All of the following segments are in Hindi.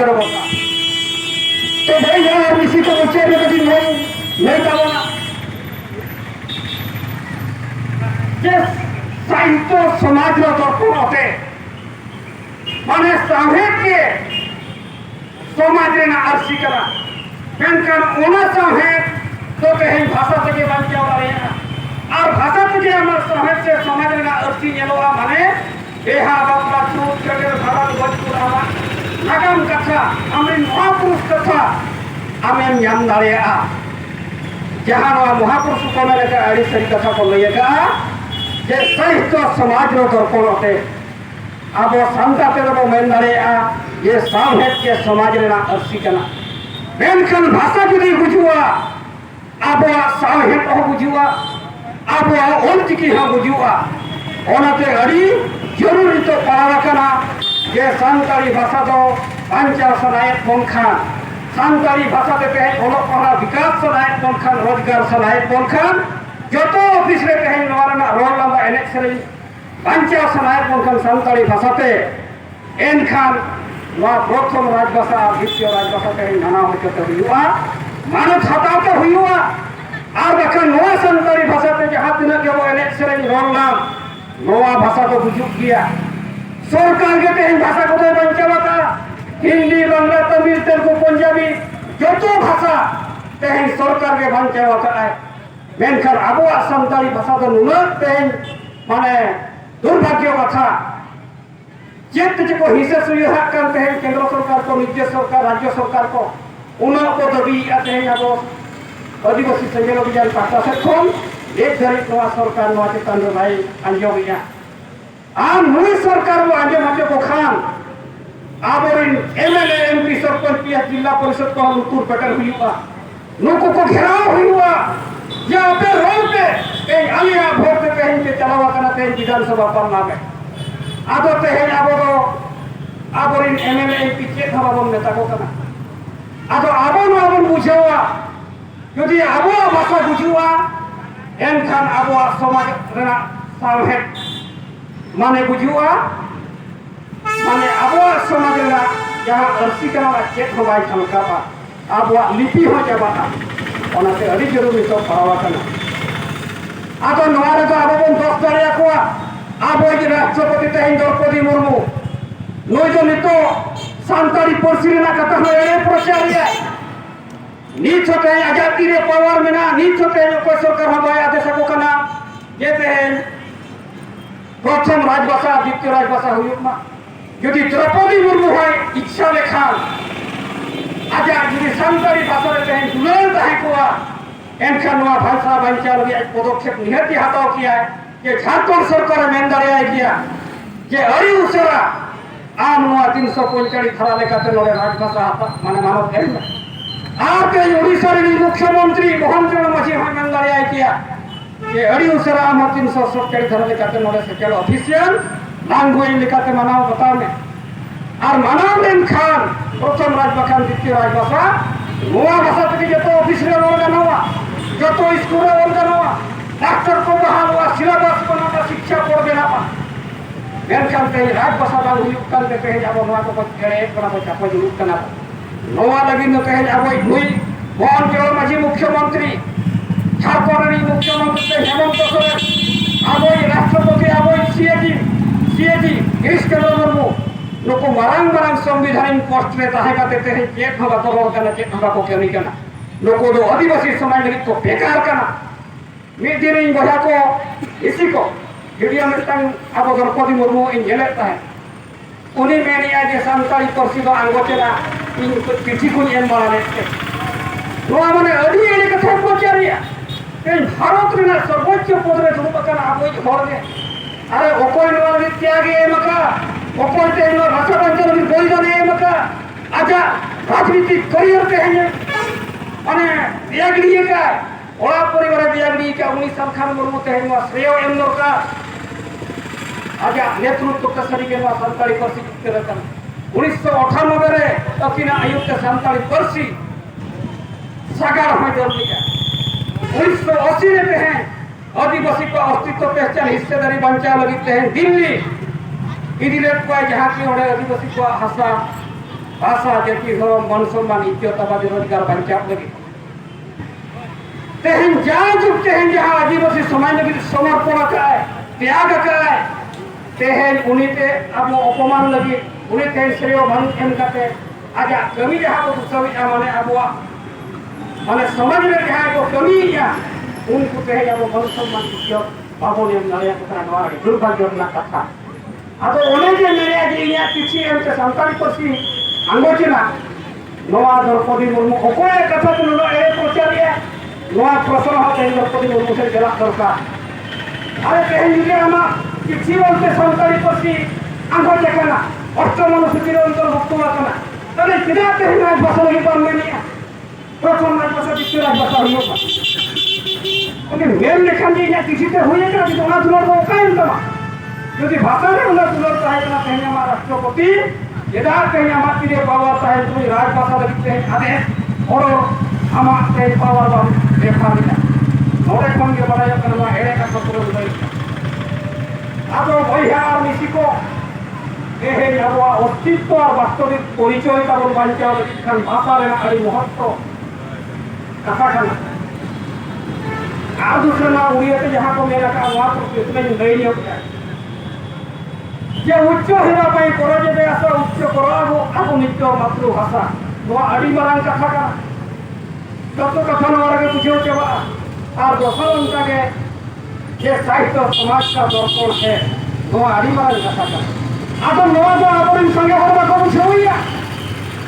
करो बता तो भाई यार इसी को बच्चे में कभी नहीं जाओ ना साहित्य समाज दर्पण होते माने साहेब समाज आरसी करा साहेब तो कहीं भाषा तक बांचा और भाषा तक साहेब से समाज आरसी माने बेहा बापला चूत कटेर भारत भोजपुर नागाम कथा हमारी महापुरुष कथा आमें नाम दाड़ा जहाँ महापुरुष को मेरे अड़ी सारी कथा को लैया जे साहित्य समाज दर्पण होते अब सानताते बो मेन दाड़ा ये साहेब के समाज आरसी मेनखान भाषा जुदी बुझुआ अब साहेब बुझुआ अब ऑलचिकी बुझुआ ओनाते अड़ी जरूरी तो पड़ा जे सानताली भाषा दो बांचाव सनायत बनखान सानताली भाषा ते तेज ओलोग पढ़ा विकास सनायत बनखान रोजगार सनायत बनखान जो ऑफिस रे तेज रोल लादा एने सेरें बांचाव सनायत बनखान सानताली भाषा ते एनखान प्रथम राजभाषा द्वितीय राजभाषा तेज नाना होते हुआ मानव हटाते हुआ और बखान नवा सानताली भाषा ते जहाँ तीन के वो एने सेरें रोल नाम नवा भाषा को बुजुर्ग किया सरकार के तेज भाषा को बांचावा हिंदी बांग्ला तमिल तेलुगु पंजाबी जो भाषा तेज सरकार के बांचावा मेनखान अब सानताली भाषा तो नुनाक तेज माने दुर्भाग्य कथा चेत को हिस्से सुविधा तेज केंद्र सरकार को निज सरकार राज्य सरकार को उन्होंने को दाबी तेज अब आदिवासी सेंगेल अभियान पाहटा से एक धारित सरकार चेतान भाई आंजमेगा और नई सरकार को आंजम को खान अब एमएलए एमपी सरपंच जिला परिषद को नुकुर पेटर हुआ नुकु को घेराव हुआ जे अपे रोल पे आलिया भोट पे तेज के चलावा कना तेज विधानसभा पालना में आदो तेज अब अब एमएलए एमपी चेक हवाबन नेता को कना आदो आबन आबन बुझावा यदि अब भाषा बुझुआ एनखान अब समाज साहेब माने बुझुआ माने अब समाज जहाँ आरसी चेक हो बाई झलकाबा अब लिपि हो जाबा ओनाते अड़ी जरूरी तो पड़ावा आदो नवा रे तो अब बन दस दाड़िया कोआ अब राष्ट्रपति तेज द्रौपदी मुर्मू नई जो नितो सानताली पार्सी कथा हो एड़े प्रचारिया नीच होते आजादी रे पावर मेना नीच होते कोई सरकार हम बाय आदेश को कना जे तेज प्रथम राजभाषा द्वितीय राजभाषा हुयुमा यदि द्रौपदी मुर्मू है इच्छा लेखान आजाद जुदी सानताली भाषा रे तेज दुलाल ताहे कोआ एनखान भाषा बांचा लगी पदक्षेप निहती हाथाव किया जे झारखंड सरकार मेन दाड़ा किया जे अड़ी उसेरा आम 345 धारा लेकाते नोडे राजभाषा माने मानव एम आते ओडिशा रे मुख्यमंत्री मोहन चरण माझी मेन दाड़ा किया जे अड़ी उसेरा आम 347 धारा लेकाते नोडे सेकेंड ऑफिशियल लैंग्वेज लेकाते मानाव बताव में और मानाव लेन खान प्रथम राजभाषा द्वितीय राजभाषा नवा भाषा तक जो ऑफिस रे रोल गानवा जो स्कूल रे रोल गानवा डॉक्टर को बहाल हुआ सिलेबस बनाना शिक्षा बोर्ड देना पा मेनखान ते राजभाषा बांग हुयुक कान ते तेज अब नवा को खेड़े कना को चापा जुलुक कना नवा लगी न तेज अब हुई मोहन चरण माझी मुख्यमंत्री झारखंड रे मुख्यमंत्री हेमंत सोरेन अब राष्ट्रपति अब सीएजी गिरीश चंद्र मुर्मू नुकु मारांग मारांग संविधान पोस्ट रे ताहे काते तेज चेक हवा को रोल कना चेक हवा को केनी कना नुकु दो आदिवासी समाज लगी को बेकार कना मी दिन बजा को इसी को वीडियो में तंग अब द्रौपदी मुर्मू इन जेलेता है उन्हीं मेनिया जे सानताली पार्सी दो आंगोचेला इन पिठी को एम बड़ा लेते नोआ माने अड़ी एड़ी कथा प्रचारिया तेज भारत रे सर्वोच्च पद रे दुरुब कना अब होर ने अरे ओकोय नोआ रे त्यागे एमका ओकोय ते नो भाषा बांचर भी बलिदान एमका आजा राजनीतिक करियर ते है माने बियागड़ी का ओला परिवार बियागड़ी का 19 साल खान मुर्मू ते है श्रेय एम दरकार आजा नेतृत्व का सरी के सानताली पार्सी करता 1998 रे अकिना आयुक्त सानताली पार्सी सागार हो जल्दी का 1980 रे हैं आदिवासी को अस्तित्व पहचान हिस्सेदारी बंचा लगी हैं दिल्ली इदिले को जहां की ओडे आदिवासी को हसा भाषा जाति धर्म मान सम्मान इज्जत आबादी रोजगार बांचा लगे तेहन जाजुग तेहन जहाँ आदिवासी समाज लगे समर्पण कराए त्याग कराए तेहन उन्हीं अब अपमान लगे उन्हीं तेहन श्रेय भान एम करते आजा कमी जहाँ को सभी माने अब माने समाज में जहाँ को कमी या उनको तेहन अब मान सम्मान इज्जत बाबू ने नारिया को करना वाला दुर्भाग्य ना कथा अब उन्हें जो मेरे आज ये पीछे हमसे संतान को सी अंगोचना नवा द्रौपदी मुर्मू ओकोए कथा तो नो ए प्रचारिया नवा प्रश्न होते हैं द्रौपदी मुर्मू से जला सरकार अरे कहीं जुगे हम किसी बोलते संतान को सी अंगोचे करना अष्टम अनुसूची अंतर्भुक्त करना तने कितना कहीं ना भाषा लगी तो हमने नहीं प्रथम ना भाषा किसी राज भाषा हुई होगा क्योंकि मेल लेखन जी या किसी से हुई है क्या कि दोनों दुलर को कायम करा क्योंकि भाषा में उन्हें दुलर चाहे ना कहीं हमारा राष्ट्रपति यदा कहीं हमारे लिए पावर चाहे तुम्हें राजभाषा लगते हैं आदेश और हमारे पावर वाले देखा मिला नोरे कौन के बड़ा करना है का पत्र नहीं अब वही है और इसी को ये अब अस्तित्व और वास्तविक परिचय का बोल बांचा और खान भाषा लेना अड़ी महत्व कथा करना आज दूसरे ना उड़िया के जहाँ को मेरा का वहाँ पर इतने नहीं होता जे उच्च हेबा पाई करो जे आसा उच्च करो अब नित्य मातृभाषा नोआ अड़ी मारांग कथा का तब तो कथा नोरा के बुझे चबा और दोसर उनका के ये साहित्य समाज का दर्पण है नोआ अड़ी मारांग कथा का अब नोआ जो अपन संगे होबा को बुझे हुआ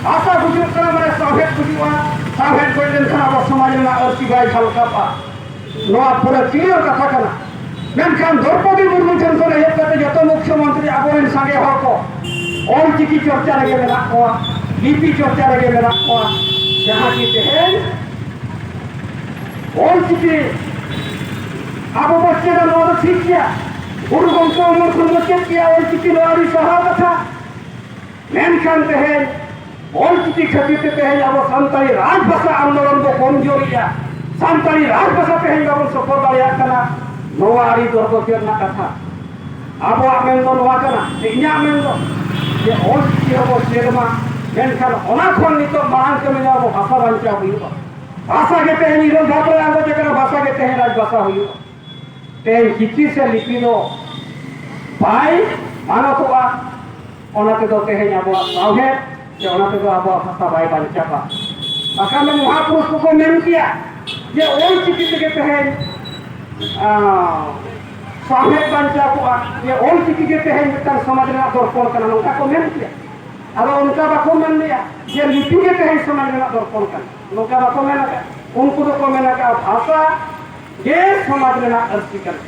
भाषा बुझे कर माने साहेब बुझवा साहेब कोई दिन खाना समाज में अर्ची भाई हल्का पा नोआ पूरा क्लियर कथा करना मेनखान द्रौपदी मुर्मू ठन को हेब करते जतो मुख्यमंत्री आबोरेन संगे हर को ऑल चिकी चर्चा लगे मेरा को लिपि चर्चा लगे मेरा को जहां की तेहन ऑल चिकी आबो बच्चे का नोद ठीक किया गुरु गंको अमर खुलमचे किया ऑल चिकी लोरी सहा कथा मेनखान तेहन ऑल चिकी खतीते तेहन आबो संताली राजभाषा आंदोलन को कमजोरिया संताली राजभाषा तेहन आबो सफल दाया कना नोआ आरी दरको केरना कथा आबो आमेन दो नोआ कना इन्या आमेन दो ये ऑल चिकी हबो सेरमा मेनखान ओना खन नितो मांग के में आबो भाषा बांचा हुईबा भाषा के तेहन इरो धापरे आंगो जेकरा भाषा के तेहन राज भाषा हुईबा तेहन चिकी से लिपि दो भाई मानो तो बा ओना ते दो तेहन आबो सावहे जे ओना ते दो आबो भाषा भाई बांचा बा अकाल महापुरुष को मेन किया ये ऑल चिकी के तेहन साहेब बांचा को ये ऑल चिकी के तेहन मित्र समाज में दर्पण करना उनका को मेन किया अब उनका बाको मेन लिया ये लिपि के तेहन समाज में दर्पण करना उनका बाको मेन का उनको तो को मेन का भाषा ये समाज में अर्ची कर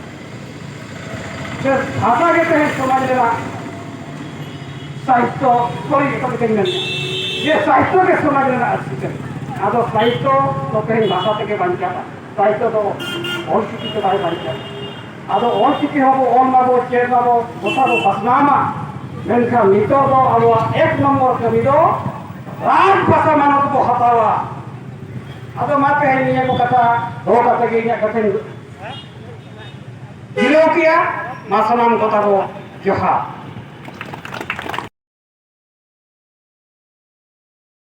भाषा के तेहन समाज में साहित्य सॉरी तो के मेन ये साहित्य के समाज में अर्ची कर अब साहित्य तो तेहन भाषा के बांचा साहित्य तो ऑल चिकी के बारे बांचा अब ऑल चिकी हबो ऑन माबो चेर माबो बोसाबो फसनामा मेनखा नितो दो अब एक नंबर कमी दो राज भाषा मानो तो हतावा अब माते है निये को कथा दो कथा के निये कथा जिलो किया मासनाम कथा को जोहा